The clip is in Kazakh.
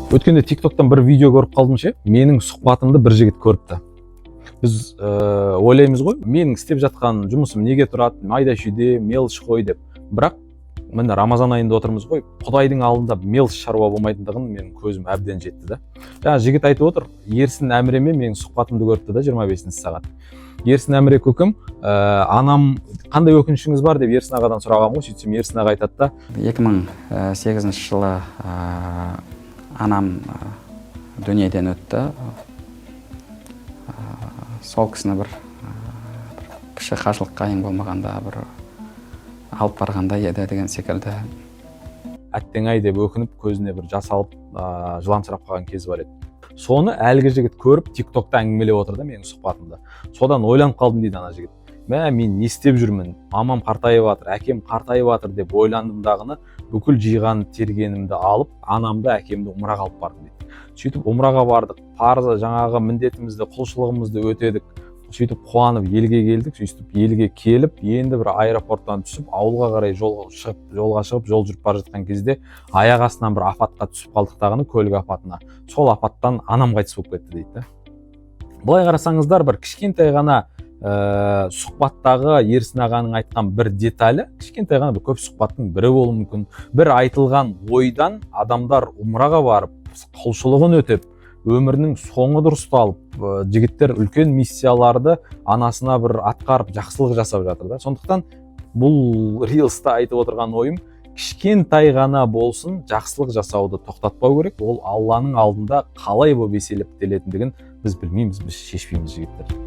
Өткенде TikToktан бір видео көріп қалдым ше. Менің сұхбатымды бір жігіт көріпті. Біз ойлаймыз ғой, менің істеп жатқан жұмысым неге тұрады, майда шүйде мелочь қой деп. Бірақ міне Рамазан айында отырмыз ғой, Құдайдың алдында мелочь шаруа болмайтындығын менің көзім әбден жетті да. Жаңа жігіт айтып отыр, Ерсін Әміреме менің сұхбатымды көріпті да 25 сағат. Ерсін Әміре көкім, анам қандай өкінішіңіз бар деп Ерсін ағадан сұрағам ғой, сөйтсем Ерсін аға айтады да. 2008 жылы анам дүниеден өтті. Сол кісіні бір кіші қажылыққа ең болмағанда бір алып барғанда еді деген секілді. Әттең ай деп өкініп көзіне бір жас алып жыламсырап қалған кезі бар еді. Соны әлгі жігіт көріп TikTokта әңгімелеп отыр да менің сұхбатымда. Содан ойланып қалдым дейді ана жігіт. Мен не істеп жүрмін? Мамам қартайып жатыр, әкем қартайып жатыр деп ойландым дағыны, бүкіл жиған тергенімді алып, анамды, әкемді умраға алып бардым дейді. Сөйтіп умраға бардық, парызы жаңағы міндетімізді, құлшылығымызды өтедік. Сөйтіп қуанып елге келдік, сөйтіп елге келіп, енді бір аэропорттан түсіп, ауылға қарай жолға шығып, жол жүріп бара жатқан кезде аяқ астынан бір апатқа түсіп қалдық дағыны, көлік апатына. Сол апаттан анам қайтыс болып кетті дейді. Былай қарасаңыздар, бір кішкентай ғана сұхбаттағы Ерсін ағаның айтқан бір деталі, кішкентай ғана бір көп сұхбаттың бірі болуы мүмкін. Bir айтылған ойдан адамдар умраға барып, құлшылығын өтеп, өмірінің соңы дұрысталып, жігіттер үлкен миссияларды анасына бір атқарып, жақсылық жасап жатыр да. Сондықтан бұл рилста айтып отырған ойым, кішкентай ғана болсын жақсылық жасауды тоқтатпау керек. Ол Алланың алдында қалай болып еселеп келетіндігін біз білмейміз, біз шешпейміз жігіттер.